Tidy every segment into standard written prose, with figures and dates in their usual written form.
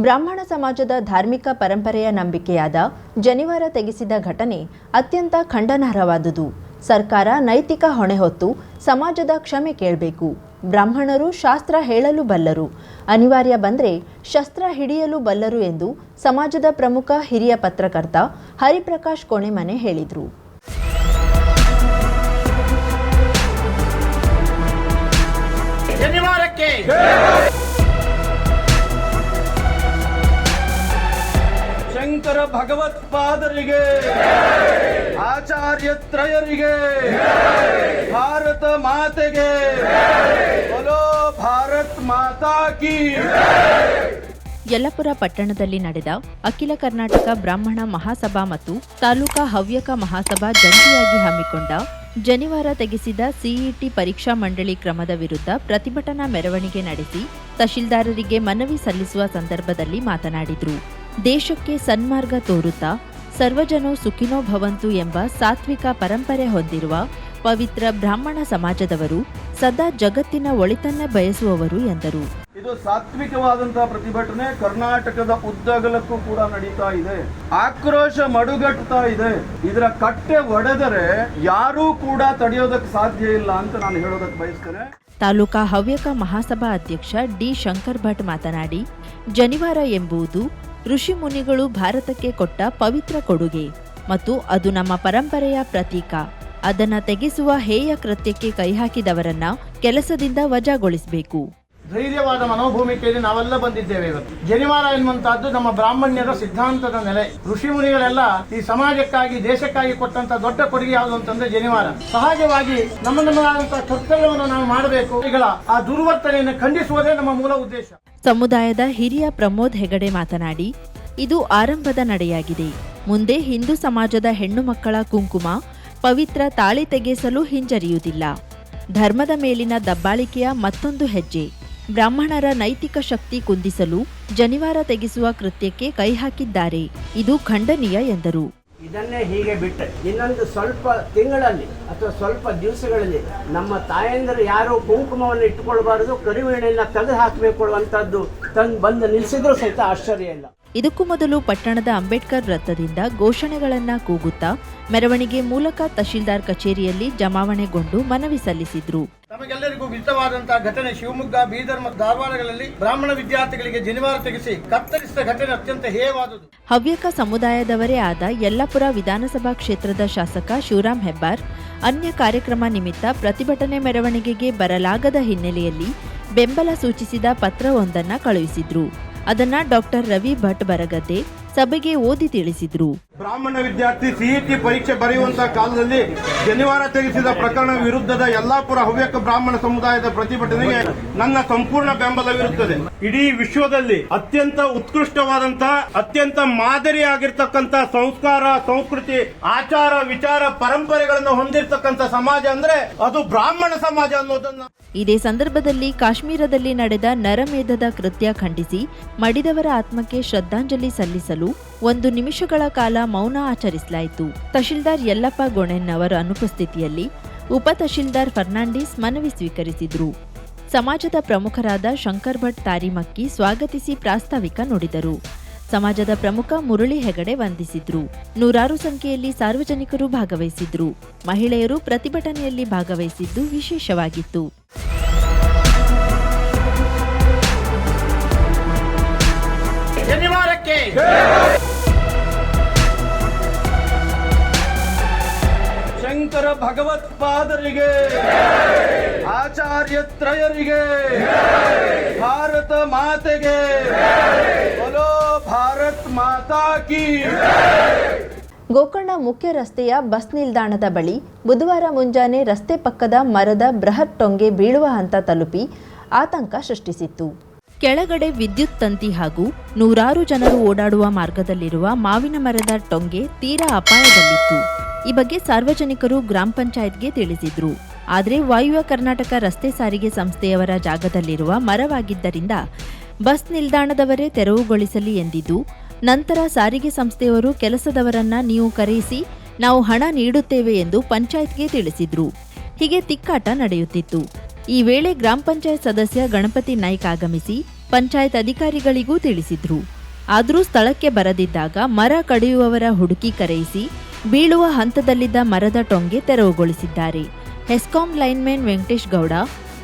ಬ್ರಾಹ್ಮಣ ಸಮಾಜದ ಧಾರ್ಮಿಕ ಪರಂಪರೆಯ ನಂಬಿಕೆಯಾದ ಜನಿವಾರ ತೆಗೆಸಿದ ಘಟನೆ ಅತ್ಯಂತ ಖಂಡನಾರ್ಹವಾದುದು. ಸರ್ಕಾರ ನೈತಿಕ ಹೊಣೆ ಹೊತ್ತು ಸಮಾಜದ ಕ್ಷಮೆ ಕೇಳಬೇಕು. ಬ್ರಾಹ್ಮಣರು ಶಾಸ್ತ್ರ ಹೇಳಲು ಬಲ್ಲರು, ಅನಿವಾರ್ಯ ಬಂದರೆ ಶಸ್ತ್ರ ಹಿಡಿಯಲು ಬಲ್ಲರು ಎಂದು ಸಮಾಜದ ಪ್ರಮುಖ ಹಿರಿಯ ಪತ್ರಕರ್ತ ಹರಿಪ್ರಕಾಶ್ ಕೋಣೆಮನೆ ಹೇಳಿದರು. ಶಂಕರ ಭಗವತ್ಪಾದರಿಗೆ, ಆಚಾರ್ಯತ್ರಯರಿಗೆ, ಭಾರತ ಮಾತೆಗೆ, ಬೋಲೋ ಭಾರತ್ ಮಾತಾ ಕಿ. ಯಲ್ಲಪುರ ಪಟ್ಟಣದಲ್ಲಿ ನಡೆದ ಅಖಿಲ ಕರ್ನಾಟಕ ಬ್ರಾಹ್ಮಣ ಮಹಾಸಭಾ ಮತ್ತು ತಾಲೂಕಾ ಹವ್ಯಕ ಮಹಾಸಭಾ ಜಂಟಿಯಾಗಿ ಹಮ್ಮಿಕೊಂಡ ಜನಿವಾರ ತೆಗೆಸಿದ ಸಿಇಟಿ ಪರೀಕ್ಷಾ ಮಂಡಳಿ ಕ್ರಮದ ವಿರುದ್ಧ ಪ್ರತಿಭಟನಾ ಮೆರವಣಿಗೆ ನಡೆಸಿ ತಹಶೀಲ್ದಾರರಿಗೆ ಮನವಿ ಸಲ್ಲಿಸುವ ಸಂದರ್ಭದಲ್ಲಿ ಮಾತನಾಡಿದರು. ದೇಶಕ್ಕೆ ಸನ್ಮಾರ್ಗ ತೋರುತ್ತಾ ಸರ್ವಜನೋ ಸುಖಿನೋ ಭವಂತು ಎಂಬ ಸಾತ್ವಿಕ ಪರಂಪರೆ ಹೊಂದಿರುವ ಪವಿತ್ರ ಬ್ರಾಹ್ಮಣ ಸಮಾಜದವರು ಸದಾ ಜಗತ್ತಿನ ಒಳಿತನ್ನ ಬಯಸುವವರು ಎಂದರು. ಇದು ಸಾತ್ವಿಕವಾದಂತಹ ಪ್ರತಿಭಟನೆ ಕರ್ನಾಟಕದ ಉದ್ದಗಲಕ್ಕೂ ಕೂಡ ನಡೀತಾ ಇದೆ. ಆಕ್ರೋಶ ಮಡುಗಟ್ಟುತ್ತಾ ಇದೆ. ಇದರ ಕಟ್ಟೆ ಒಡೆದರೆ ಯಾರೂ ಕೂಡ ತಡೆಯೋದಕ್ಕೆ ಸಾಧ್ಯ ಇಲ್ಲ ಅಂತ ನಾನು ಹೇಳೋದಕ್ಕೆ ಬಯಸ್ತೇನೆ. ತಾಲೂಕಾ ಹವ್ಯಕ ಮಹಾಸಭಾ ಅಧ್ಯಕ್ಷ ಡಿ ಶಂಕರ್ ಭಟ್ ಮಾತನಾಡಿ, ಜನಿವಾರ ಎಂಬುದು ಋಷಿ ಮುನಿಗಳು ಭಾರತಕ್ಕೆ ಕೊಟ್ಟ ಪವಿತ್ರ ಕೊಡುಗೆ ಮತ್ತು ಅದು ನಮ್ಮ ಪರಂಪರೆಯ ಪ್ರತೀಕ. ಅದನ್ನ ತೆಗೆಸುವ ಹೇಯ ಕೃತ್ಯಕ್ಕೆ ಕೈಹಾಕಿದವರನ್ನ ಕೆಲಸದಿಂದ ವಜಾಗೊಳಿಸಬೇಕು. ಧೈರ್ಯವಾದ ಮನೋಭೂಮಿಕೆಯಲ್ಲಿ ನಾವೆಲ್ಲ ಬಂದಿದ್ದೇವೆ. ಇವತ್ತು ಜನಿವಾರ ಎನ್ನುವಂತಹದ್ದು ನಮ್ಮ ಬ್ರಾಹ್ಮಣ್ಯರ ಸಿದ್ಧಾಂತದ ನೆಲೆ. ಋಷಿ ಮುನಿಗಳೆಲ್ಲ ಈ ಸಮಾಜಕ್ಕಾಗಿ ದೇಶಕ್ಕಾಗಿ ಕೊಟ್ಟಂತ ದೊಡ್ಡ ಕೊಡುಗೆ ಯಾವುದು ಅಂತಂದ್ರೆ ಜನಿವಾರ. ಸಹಜವಾಗಿ ನಮ್ಮದಾದಂತಹ ಕರ್ತವ್ಯವನ್ನು ನಾವು ಮಾಡಬೇಕು. ಆ ದುರ್ವರ್ತನೆಯನ್ನು ಖಂಡಿಸುವುದೇ ನಮ್ಮ ಮೂಲ ಉದ್ದೇಶ. ಸಮುದಾಯದ ಹಿರಿಯ ಪ್ರಮೋದ್ ಹೆಗಡೆ ಮಾತನಾಡಿ, ಇದು ಆರಂಭದ ನಡೆಯಾಗಿದೆ. ಮುಂದೆ ಹಿಂದೂ ಸಮಾಜದ ಹೆಣ್ಣು ಮಕ್ಕಳ ಕುಂಕುಮ ಪವಿತ್ರ ತಾಳಿ ತೆಗೆಸಲು ಹಿಂಜರಿಯುವುದಿಲ್ಲ. ಧರ್ಮದ ಮೇಲಿನ ದಬ್ಬಾಳಿಕೆಯ ಮತ್ತೊಂದು ಹೆಜ್ಜೆ. ಬ್ರಾಹ್ಮಣರ ನೈತಿಕ ಶಕ್ತಿ ಕುಂದಿಸಲು ಜನಿವಾರ ತೆಗೆಸುವ ಕೃತ್ಯಕ್ಕೆ ಕೈ ಹಾಕಿದ್ದಾರೆ. ಇದು ಖಂಡನೀಯ ಎಂದರು. ಇದನ್ನೇ ಹೀಗೆ ಬಿಟ್ಟರೆ ಇನ್ನೊಂದು ಸ್ವಲ್ಪ ತಿಂಗಳಲ್ಲಿ ಅಥವಾ ಸ್ವಲ್ಪ ದಿವಸಗಳಲ್ಲಿ ನಮ್ಮ ತಾಯಂದಿರು ಯಾರು ಕುಂಕುಮವನ್ನು ಇಟ್ಟುಕೊಳ್ಬಾರದು, ಕರಿವೀಣೆಯನ್ನು ತೆಗೆದು ಹಾಕಬೇಕು ಅನ್ನುವಂಥದ್ದು ತಂದು ಬಂದು ನಿಲ್ಲಿಸಿದ್ರೂ ಸಹಿತ ಆಶ್ಚರ್ಯ ಇಲ್ಲ. ಇದಕ್ಕೂ ಮೊದಲು ಪಟ್ಟಣದ ಅಂಬೇಡ್ಕರ್ ವೃತ್ತದಿಂದ ಘೋಷಣೆಗಳನ್ನ ಕೂಗುತ್ತಾ ಮೆರವಣಿಗೆ ಮೂಲಕ ತಹಶೀಲ್ದಾರ್ ಕಚೇರಿಯಲ್ಲಿ ಜಮಾವಣೆಗೊಂಡು ಮನವಿ ಸಲ್ಲಿಸಿದ್ರು. ನಮಗೆಲ್ಲರಿಗೂ ವಿಷವಾದಂತಹ ಘಟನೆ ಶಿವಮೊಗ್ಗ, ಬೀದರ್ ಮತ್ತು ಧಾರವಾಡಗಳಲ್ಲಿ ಬ್ರಾಹ್ಮಣ ವಿದ್ಯಾರ್ಥಿಗಳಿಗೆ ಜನಿವಾರ ತೆಗೆಸಿ ಕತ್ತರಿಸಿದ ಘಟನೆ ಅತ್ಯಂತ ಹೇಯವಾದುದು. ಹವ್ಯಕ ಸಮುದಾಯದವರೇ ಆದ ಯಲ್ಲಪುರ ವಿಧಾನಸಭಾ ಕ್ಷೇತ್ರದ ಶಾಸಕ ಶಿವರಾಮ್ ಹೆಬ್ಬಾರ್ ಅನ್ಯ ಕಾರ್ಯಕ್ರಮ ನಿಮಿತ್ತ ಪ್ರತಿಭಟನೆ ಮೆರವಣಿಗೆಗೆ ಬರಲಾಗದ ಹಿನ್ನೆಲೆಯಲ್ಲಿ ಬೆಂಬಲ ಸೂಚಿಸಿದ ಪತ್ರವೊಂದನ್ನ ಕಳುಹಿಸಿದ್ರು. ಅದನ್ನ ಡಾಕ್ಟರ್ ರವಿ ಭಟ್ ಬರಗದ್ದೆ ಸಭೆಗೆ ಓದಿ ತಿಳಿಸಿದ್ರು. ಬ್ರಾಹ್ಮಣ ವಿದ್ಯಾರ್ಥಿ ಸಿಇಟಿ ಪರೀಕ್ಷೆ ಬರೆಯುವಂತಹ ಕಾಲದಲ್ಲಿ ಜನಿವಾರ ತೆಗೆಸಿದ ಪ್ರಕರಣ ವಿರುದ್ಧದ ಯಲ್ಲಾಪುರ ಹವ್ಯಕ ಬ್ರಾಹ್ಮಣ ಸಮುದಾಯದ ಪ್ರತಿಭಟನೆಗೆ ನನ್ನ ಸಂಪೂರ್ಣ ಬೆಂಬಲವಿರುತ್ತದೆ. ಇಡೀ ವಿಶ್ವದಲ್ಲಿ ಅತ್ಯಂತ ಉತ್ಕೃಷ್ಟವಾದಂತಹ, ಅತ್ಯಂತ ಮಾದರಿಯಾಗಿರ್ತಕ್ಕಂಥ ಸಂಸ್ಕಾರ, ಸಂಸ್ಕೃತಿ, ಆಚಾರ, ವಿಚಾರ, ಪರಂಪರೆಗಳನ್ನು ಹೊಂದಿರತಕ್ಕಂಥ ಸಮಾಜ ಅಂದ್ರೆ ಅದು ಬ್ರಾಹ್ಮಣ ಸಮಾಜ ಅನ್ನೋದನ್ನ. ಇದೇ ಸಂದರ್ಭದಲ್ಲಿ ಕಾಶ್ಮೀರದಲ್ಲಿ ನಡೆದ ನರಮೇಧದ ಕೃತ್ಯ ಖಂಡಿಸಿ ಮಡಿದವರ ಆತ್ಮಕ್ಕೆ ಶ್ರದ್ಧಾಂಜಲಿ ಸಲ್ಲಿಸಲು 1 ನಿಮಿಷಗಳ ಕಾಲ ಮೌನ ಆಚರಿಸಲಾಯಿತು. ತಹಶೀಲ್ದಾರ್ ಯಲ್ಲಪ್ಪ ಗೋಣೆನ್ ಅವರ ಅನುಪಸ್ಥಿತಿಯಲ್ಲಿ ಉಪ ತಹಶೀಲ್ದಾರ್ ಫರ್ನಾಂಡಿಸ್ ಮನವಿ ಸ್ವೀಕರಿಸಿದರು. ಸಮಾಜದ ಪ್ರಮುಖರಾದ ಶಂಕರ್ ಭಟ್ ತಾರಿಮಕ್ಕಿ ಸ್ವಾಗತಿಸಿ ಪ್ರಾಸ್ತಾವಿಕ ನುಡಿದರು. ಸಮಾಜದ ಪ್ರಮುಖ ಮುರಳಿ ಹೆಗಡೆ ವಂದಿಸಿದ್ರು. ನೂರಾರು ಸಂಖ್ಯೆಯಲ್ಲಿ ಸಾರ್ವಜನಿಕರು ಭಾಗವಹಿಸಿದ್ರು. ಮಹಿಳೆಯರು ಪ್ರತಿಭಟನೆಯಲ್ಲಿ ಭಾಗವಹಿಸಿದ್ದು ವಿಶೇಷವಾಗಿತ್ತು. ಶಂಕರ ಭಗವತ್ಪಾದರಿಗೆ, ಆಚಾರ್ಯತ್ರಯರಿಗೆ, ಭಾರತ ಮಾತೆಗೆ, ಬೋಲೋ ಭಾರತ್ ಮಾತಾ ಕಿ. ಗೋಕರ್ಣ ಮುಖ್ಯ ರಸ್ತೆಯ ಬಸ್ ನಿಲ್ದಾಣದ ಬಳಿ ಬುಧವಾರ ಮುಂಜಾನೆ ರಸ್ತೆ ಪಕ್ಕದ ಮರದ ಬೃಹತ್ ಟೊಂಗೆ ಬೀಳುವ ಹಂತ ತಲುಪಿ ಆತಂಕ ಸೃಷ್ಟಿಸಿತ್ತು. ಕೆಳಗಡೆ ವಿದ್ಯುತ್ ತಂತಿ ಹಾಗೂ ನೂರಾರು ಜನರು ಓಡಾಡುವ ಮಾರ್ಗದಲ್ಲಿರುವ ಮಾವಿನ ಮರದ ಟೊಂಗೆ ತೀರಾ ಅಪಾಯದಲ್ಲಿತ್ತು. ಈ ಬಗ್ಗೆ ಸಾರ್ವಜನಿಕರು ಗ್ರಾಮ ಪಂಚಾಯತ್ಗೆ ತಿಳಿಸಿದ್ರು. ಆದರೆ ವಾಯುವ್ಯ ಕರ್ನಾಟಕ ರಸ್ತೆ ಸಾರಿಗೆ ಸಂಸ್ಥೆಯವರ ಜಾಗದಲ್ಲಿರುವ ಮರವಾಗಿದ್ದರಿಂದ ಬಸ್ ನಿಲ್ದಾಣದವರೇ ತೆರವುಗೊಳಿಸಲಿ ಎಂದಿದ್ದು, ನಂತರ ಸಾರಿಗೆ ಸಂಸ್ಥೆಯವರು ಕೆಲಸದವರನ್ನ ನೀವು ಕರೆಯಿಸಿ ನಾವು ಹಣ ನೀಡುತ್ತೇವೆ ಎಂದು ಪಂಚಾಯತ್ಗೆ ತಿಳಿಸಿದ್ರು. ಹೀಗೆ ತಿಕ್ಕಾಟ ನಡೆಯುತ್ತಿತ್ತು. ಈ ವೇಳೆ ಗ್ರಾಮ ಪಂಚಾಯತ್ ಸದಸ್ಯ ಗಣಪತಿ ನಾಯ್ಕ್ ಆಗಮಿಸಿ ಪಂಚಾಯತ್ ಅಧಿಕಾರಿಗಳಿಗೂ ತಿಳಿಸಿದ್ರು. ಆದರೂ ಸ್ಥಳಕ್ಕೆ ಬರದಿದ್ದಾಗ ಮರ ಕಡಿಯುವವರ ಹುಡುಕಿ ಕರೆಯಿಸಿ ಬೀಳುವ ಹಂತದಲ್ಲಿದ್ದ ಮರದ ಟೊಂಗೆ ತೆರವುಗೊಳಿಸಿದ್ದಾರೆ. ಹೆಸ್ಕಾಂ ಲೈನ್ಮನ್ ವೆಂಕಟೇಶ್ ಗೌಡ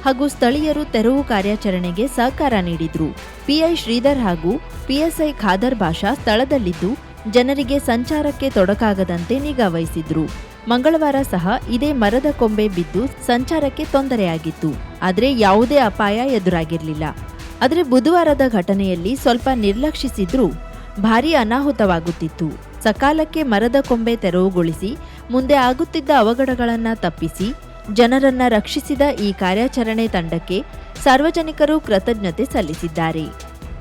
ಹಾಗೂ ಸ್ಥಳೀಯರು ತೆರವು ಕಾರ್ಯಾಚರಣೆಗೆ ಸಹಕಾರ ನೀಡಿದ್ರು. ಪಿಐ ಶ್ರೀಧರ್ ಹಾಗೂ ಪಿಎಸ್ಐ ಖಾದರ್ ಬಾಷಾ ಸ್ಥಳದಲ್ಲಿದ್ದು ಜನರಿಗೆ ಸಂಚಾರಕ್ಕೆ ತೊಡಕಾಗದಂತೆ ನಿಗಾ ವಹಿಸಿದ್ರು. ಮಂಗಳವಾರ ಸಹ ಇದೇ ಮರದ ಕೊಂಬೆ ಬಿದ್ದು ಸಂಚಾರಕ್ಕೆ ತೊಂದರೆಯಾಗಿತ್ತು. ಆದರೆ ಯಾವುದೇ ಅಪಾಯ ಎದುರಾಗಿರಲಿಲ್ಲ. ಆದರೆ ಬುಧವಾರದ ಘಟನೆಯಲ್ಲಿ ಸ್ವಲ್ಪ ನಿರ್ಲಕ್ಷಿಸಿದ್ರೂ ಭಾರೀ ಅನಾಹುತವಾಗುತ್ತಿತ್ತು. ಸಕಾಲಕ್ಕೆ ಮರದ ಕೊಂಬೆ ತೆರವುಗೊಳಿಸಿ ಮುಂದೆ ಆಗುತ್ತಿದ್ದ ಅವಘಡಗಳನ್ನು ತಪ್ಪಿಸಿ ಜನರನ್ನ ರಕ್ಷಿಸಿದ ಈ ಕಾರ್ಯಾಚರಣೆ ತಂಡಕ್ಕೆ ಸಾರ್ವಜನಿಕರು ಕೃತಜ್ಞತೆ ಸಲ್ಲಿಸಿದ್ದಾರೆ.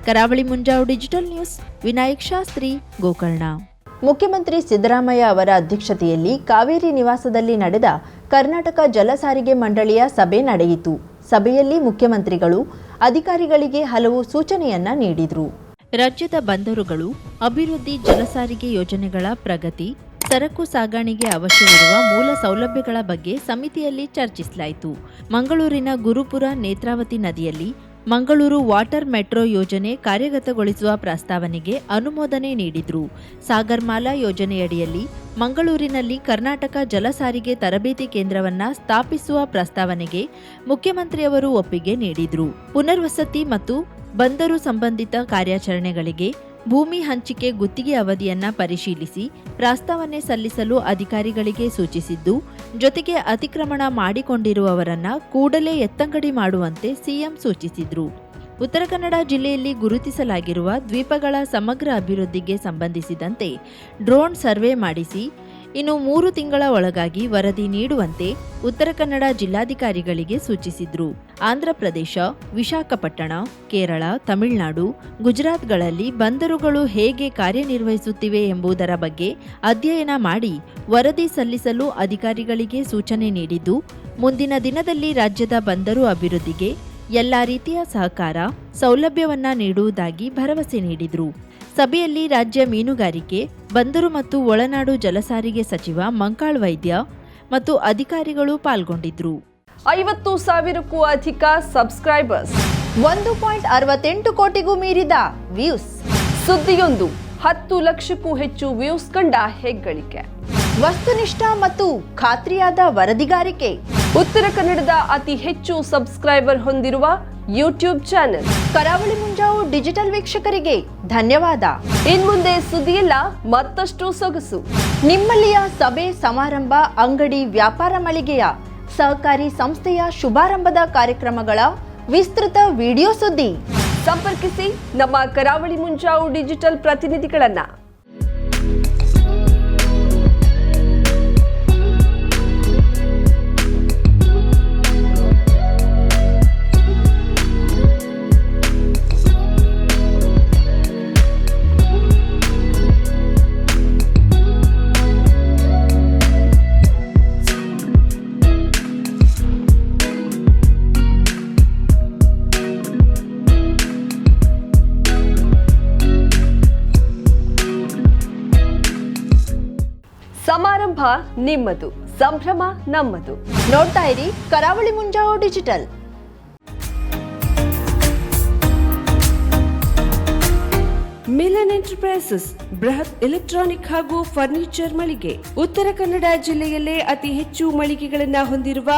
ಕರಾವಳಿ ಮುಂಜಾವು ಡಿಜಿಟಲ್ ನ್ಯೂಸ್, ವಿನಾಯಕ್ ಶಾಸ್ತ್ರಿ, ಗೋಕರ್ಣ. ಮುಖ್ಯಮಂತ್ರಿ ಸಿದ್ದರಾಮಯ್ಯ ಅವರ ಅಧ್ಯಕ್ಷತೆಯಲ್ಲಿ ಕಾವೇರಿ ನಿವಾಸದಲ್ಲಿ ನಡೆದ ಕರ್ನಾಟಕ ಜಲ ಸಾರಿಗೆ ಮಂಡಳಿಯ ಸಭೆ ನಡೆಯಿತು. ಸಭೆಯಲ್ಲಿ ಮುಖ್ಯಮಂತ್ರಿಗಳು ಅಧಿಕಾರಿಗಳಿಗೆ ಹಲವು ಸೂಚನೆಯನ್ನ ನೀಡಿದರು. ರಾಜ್ಯದ ಬಂದರುಗಳು, ಅಭಿವೃದ್ಧಿ, ಜಲ ಸಾರಿಗೆ ಯೋಜನೆಗಳ ಪ್ರಗತಿ, ಸರಕು ಸಾಗಾಣಿಗೆ ಅವಶ್ಯವಿರುವ ಮೂಲ ಸೌಲಭ್ಯಗಳ ಬಗ್ಗೆ ಸಮಿತಿಯಲ್ಲಿ ಚರ್ಚಿಸಲಾಯಿತು. ಮಂಗಳೂರಿನ ಗುರುಪುರ ನೇತ್ರಾವತಿ ನದಿಯಲ್ಲಿ ಮಂಗಳೂರು ವಾಟರ್ ಮೆಟ್ರೋ ಯೋಜನೆ ಕಾರ್ಯಗತಗೊಳಿಸುವ ಪ್ರಸ್ತಾವನೆಗೆ ಅನುಮೋದನೆ ನೀಡಿದ್ರು. ಸಾಗರ್ಮಾಲಾ ಯೋಜನೆಯಡಿಯಲ್ಲಿ ಮಂಗಳೂರಿನಲ್ಲಿ ಕರ್ನಾಟಕ ಜಲ ಸಾರಿಗೆ ತರಬೇತಿ ಕೇಂದ್ರವನ್ನ ಸ್ಥಾಪಿಸುವ ಪ್ರಸ್ತಾವನೆಗೆ ಮುಖ್ಯಮಂತ್ರಿಯವರು ಒಪ್ಪಿಗೆ ನೀಡಿದ್ರು. ಪುನರ್ವಸತಿ ಮತ್ತು ಬಂದರು ಸಂಬಂಧಿತ ಕಾರ್ಯಾಚರಣೆಗಳಿಗೆ ಭೂಮಿ ಹಂಚಿಕೆ ಗುತ್ತಿಗೆ ಅವಧಿಯನ್ನ ಪರಿಶೀಲಿಸಿ ಪ್ರಸ್ತಾವನೆ ಸಲ್ಲಿಸಲು ಅಧಿಕಾರಿಗಳಿಗೆ ಸೂಚಿಸಿದ್ದು, ಜೊತೆಗೆ ಅತಿಕ್ರಮಣ ಮಾಡಿಕೊಂಡಿರುವವರನ್ನ ಕೂಡಲೇ ಎತ್ತಂಗಡಿ ಮಾಡುವಂತೆ ಸಿಎಂ ಸೂಚಿಸಿದ್ರು. ಉತ್ತರ ಕನ್ನಡ ಜಿಲ್ಲೆಯಲ್ಲಿ ಗುರುತಿಸಲಾಗಿರುವ ದ್ವೀಪಗಳ ಸಮಗ್ರ ಅಭಿವೃದ್ಧಿಗೆ ಸಂಬಂಧಿಸಿದಂತೆ ಡ್ರೋನ್ ಸರ್ವೆ ಮಾಡಿಸಿ ಇನ್ನು 3 ತಿಂಗಳ ಒಳಗಾಗಿ ವರದಿ ನೀಡುವಂತೆ ಉತ್ತರ ಕನ್ನಡ ಜಿಲ್ಲಾಧಿಕಾರಿಗಳಿಗೆ ಸೂಚಿಸಿದ್ರು. ಆಂಧ್ರಪ್ರದೇಶ, ವಿಶಾಖಪಟ್ಟಣ, ಕೇರಳ, ತಮಿಳುನಾಡು, ಗುಜರಾತ್ಗಳಲ್ಲಿ ಬಂದರುಗಳು ಹೇಗೆ ಕಾರ್ಯನಿರ್ವಹಿಸುತ್ತಿವೆ ಎಂಬುದರ ಬಗ್ಗೆ ಅಧ್ಯಯನ ಮಾಡಿ ವರದಿ ಸಲ್ಲಿಸಲು ಅಧಿಕಾರಿಗಳಿಗೆ ಸೂಚನೆ ನೀಡಿದ್ದು, ಮುಂದಿನ ದಿನದಲ್ಲಿ ರಾಜ್ಯದ ಬಂದರು ಅಭಿವೃದ್ಧಿಗೆ ಎಲ್ಲ ರೀತಿಯ ಸಹಕಾರ, ಸೌಲಭ್ಯವನ್ನ ನೀಡುವುದಾಗಿ ಭರವಸೆ ನೀಡಿದರು. ಸಭೆಯಲ್ಲಿ ರಾಜ್ಯ ಮೀನುಗಾರಿಕೆ, ಬಂದರು ಮತ್ತು ಒಳನಾಡು ಜಲಸಾರಿಗೆ ಸಚಿವ ಮಂಕಾಳ್ ವೈದ್ಯ ಮತ್ತು ಅಧಿಕಾರಿಗಳು ಪಾಲ್ಗೊಂಡಿದ್ರು. 50,000ಕ್ಕೂ ಅಧಿಕ ಸಬ್ಸ್ಕ್ರೈಬರ್ಸ್, 1.68 ಕೋಟಿಗೂ ಮೀರಿದ ವ್ಯೂಸ್, ಸುದ್ದಿಯೊಂದು 10 ಲಕ್ಷಕ್ಕೂ ಹೆಚ್ಚು ವ್ಯೂಸ್ ಕಂಡ ಹೆಗ್ಗಳಿಕೆ, ವಸ್ತುನಿಷ್ಠ ಮತ್ತು ಖಾತ್ರಿಯಾದ ವರದಿಗಾರಿಕೆ, ಉತ್ತರ ಕನ್ನಡದ ಅತಿ ಹೆಚ್ಚು ಸಬ್ಸ್ಕ್ರೈಬರ್ ಹೊಂದಿರುವ ಯೂಟ್ಯೂಬ್ ಚಾನೆಲ್ ಕರಾವಳಿ ಮುಂಜಾವು ಡಿಜಿಟಲ್ ವೀಕ್ಷಕರಿಗೆ ಧನ್ಯವಾದ. ಇನ್ಮುಂದೆ ಸುದ್ದಿಯಲ್ಲ ಮತ್ತಷ್ಟು ಸೊಗಸು. ನಿಮ್ಮಲ್ಲಿಯ ಸಭೆ ಸಮಾರಂಭ, ಅಂಗಡಿ ವ್ಯಾಪಾರ ಮಳಿಗೆಯ ಸಹಕಾರಿ ಸಂಸ್ಥೆಯ ಶುಭಾರಂಭದ ಕಾರ್ಯಕ್ರಮಗಳ ವಿಸ್ತೃತ ವಿಡಿಯೋ ಸುದ್ದಿ ಸಂಪರ್ಕಿಸಿ ನಮ್ಮ ಕರಾವಳಿ ಮುಂಜಾವು ಡಿಜಿಟಲ್ ಪ್ರತಿನಿಧಿಗಳನ್ನ. ಸಮಾರಂಭ ನಿಮ್ಮದು, ಸಂಭ್ರಮ ನಮ್ಮದು. ನೋಡ್ತಾ ಇರಿ ಕರಾವಳಿ ಮುಂಜಾವು ಡಿಜಿಟಲ್. ಮಿಲನ್ ಎಂಟರ್ಪ್ರೈಸಸ್ ಬೃಹತ್ ಎಲೆಕ್ಟ್ರಾನಿಕ್ ಹಾಗೂ ಫರ್ನಿಚರ್ ಮಳಿಗೆ. ಉತ್ತರ ಕನ್ನಡ ಜಿಲ್ಲೆಯಲ್ಲೇ ಅತಿ ಹೆಚ್ಚು ಮಳಿಗೆಗಳನ್ನ ಹೊಂದಿರುವ,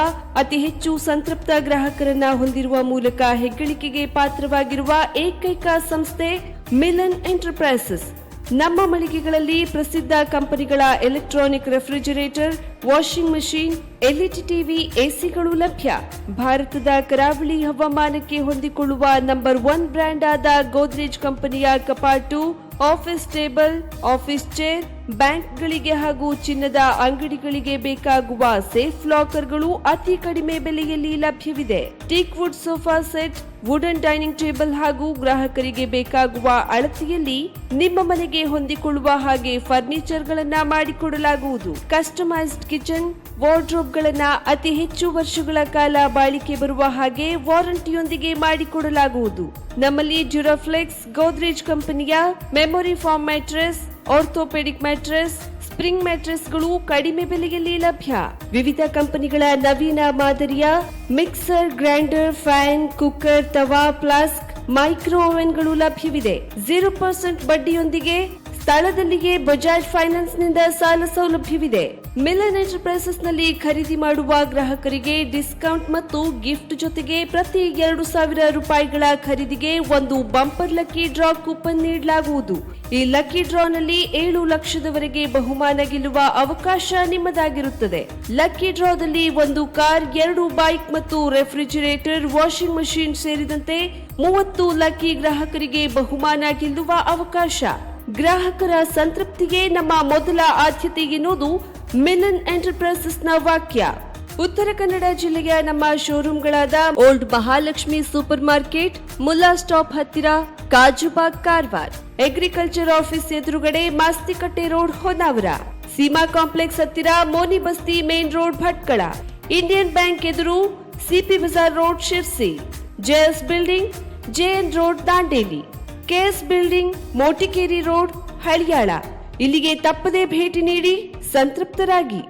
ಅತಿ ಹೆಚ್ಚು ಸಂತೃಪ್ತ ಗ್ರಾಹಕರನ್ನ ಹೊಂದಿರುವ ಮೂಲಕ ಹೆಗ್ಗಳಿಕೆಗೆ ಪಾತ್ರವಾಗಿರುವ ಏಕೈಕ ಸಂಸ್ಥೆ ಮಿಲನ್ ಎಂಟರ್ಪ್ರೈಸಸ್. ನಮ್ಮ ಮಳಿಗೆಗಳಲ್ಲಿ ಪ್ರಸಿದ್ಧ ಕಂಪನಿಗಳ electronic refrigerator, washing machine, LED TV, ಎಸಿಗಳು ಲಭ್ಯ. ಭಾರತದ ಕರಾವಳಿ ಹವಾಮಾನಕ್ಕೆ ಹೊಂದಿಕೊಳ್ಳುವ ನಂಬರ್ 1 ಬ್ರ್ಯಾಂಡ್ ಆದ ಗೋದ್ರೇಜ್ ಕಂಪನಿಯ ಕಪಾಟು, ಆಫೀಸ್ ಟೇಬಲ್, ಆಫೀಸ್ ಚೇರ್, ಬ್ಯಾಂಕ್ಗಳಿಗೆ ಹಾಗೂ ಚಿನ್ನದ ಅಂಗಡಿಗಳಿಗೆ ಬೇಕಾಗುವ ಸೇಫ್ ಲಾಕರ್ಗಳು ಅತಿ ಕಡಿಮೆ ಬೆಲೆಯಲ್ಲಿ ಲಭ್ಯವಿದೆ. Teak wood sofa set, wooden dining table ಹಾಗೂ ಗ್ರಾಹಕರಿಗೆ ಬೇಕಾಗುವ ಅಳತೆಯಲ್ಲಿ ನಿಮ್ಮ ಮನೆಗೆ ಹೊಂದಿಕೊಳ್ಳುವ ಹಾಗೆ ಫರ್ನಿಚರ್ ಗಳನ್ನ ಮಾಡಿಕೊಡಲಾಗುವುದು. ಕಸ್ಟಮೈಸ್ಡ್ ಕಿಚನ್, ವಾರ್ಡ್ರೋಬ್ ಗಳನ್ನ ಅತಿ ಹೆಚ್ಚು ವರ್ಷಗಳ ಕಾಲ ಬಾಳಿಕೆ ಬರುವ ಹಾಗೆ ವಾರಂಟಿಯೊಂದಿಗೆ ಮಾಡಿಕೊಡಲಾಗುವುದು. ನಮ್ಮಲ್ಲಿ ಡ್ಯೂರಾಫ್ಲೆಕ್ಸ್, ಗೋದ್ರೇಜ್ ಕಂಪನಿಯ memory foam mattress, orthopedic mattress, spring ಮ್ಯಾಟ್ರೆಸ್ಗಳು ಕಡಿಮೆ ಬೆಲೆಯಲ್ಲಿ ಲಭ್ಯ. ವಿವಿಧ ಕಂಪನಿಗಳ ನವೀನ ಮಾದರಿಯ ಮಿಕ್ಸರ್, ಗ್ರೈಂಡರ್, ಫ್ಯಾನ್, ಕುಕ್ಕರ್, ತವಾ, ಫ್ಲಾಸ್ಕ್, ಮೈಕ್ರೋ ಓವೆನ್ಗಳು ಲಭ್ಯವಿದೆ. 0% ಬಡ್ಡಿಯೊಂದಿಗೆ ಸ್ಥಳದಲ್ಲಿಯೇ ಬಜಾಜ್ ಫೈನಾನ್ಸ್ನಿಂದ ಸಾಲ ಸೌಲಭ್ಯವಿದೆ. ಮಿಲನ್ ಎಂಟರ್ಪ್ರೈಸಸ್ ನಲ್ಲಿ ಖರೀದಿ ಮಾಡುವ ಗ್ರಾಹಕರಿಗೆ ಡಿಸ್ಕೌಂಟ್ ಮತ್ತು ಗಿಫ್ಟ್ ಜೊತೆಗೆ ಪ್ರತಿ 2,000 ರೂಪಾಯಿಗಳ ಖರೀದಿಗೆ ಒಂದು ಬಂಪರ್ ಲಕ್ಕಿ ಡ್ರಾ ಕೂಪನ್ ನೀಡಲಾಗುವುದು. ಈ ಲಕ್ಕಿ ಡ್ರಾನಲ್ಲಿ 7 ಲಕ್ಷದವರೆಗೆ ಬಹುಮಾನ ಗೆಲ್ಲುವ ಅವಕಾಶ ನಿಮ್ಮದಾಗಿರುತ್ತದೆ. ಲಕ್ಕಿ ಡ್ರಾದಲ್ಲಿ 1 ಕಾರ್, 2 ಬೈಕ್ ಮತ್ತು ರೆಫ್ರಿಜಿರೇಟರ್, ವಾಷಿಂಗ್ ಮಷಿನ್ ಸೇರಿದಂತೆ 30 ಲಕ್ಕಿ ಗ್ರಾಹಕರಿಗೆ ಬಹುಮಾನ ಗೆಲ್ಲುವ ಅವಕಾಶ. ಗ್ರಾಹಕರ ಸಂತೃಪ್ತಿಗೆ ನಮ್ಮ ಮೊದಲ ಆದ್ಯತೆ ಎನ್ನುವುದು ಮಿಲನ್ ಎಂಟರ್ಪ್ರೈಸಸ್ನ ವಾಕ್ಯ. ಉತ್ತರ ಕನ್ನಡ ಜಿಲ್ಲೆಯ ನಮ್ಮ ಶೋರೂಮ್ಗಳಾದ old Mahalakshmi super market, Mulla stop ಹತ್ತಿರ, ಕಾಜುಬಾಗ್ ಕಾರವಾರ, ಅಗ್ರಿಕಲ್ಚರ್ ಆಫೀಸ್ ಎದುರುಗಡೆ ಮಾಸ್ತಿಕಟ್ಟೆ ರೋಡ್ ಹೊನ್ನಾವರ, ಸೀಮಾ ಕಾಂಪ್ಲೆಕ್ಸ್ ಹತ್ತಿರ Moni Basti main road Bhatkal, Indian bank ಎದುರು CP bazaar road Sirsi, JS building JN road Dandeli, KS building Motikeri road Haliyal. ಇಲ್ಲಿಗೆ ತಪ್ಪದೇ ಭೇಟಿ ನೀಡಿ ಸಂತೃಪ್ತರಾಗಿ.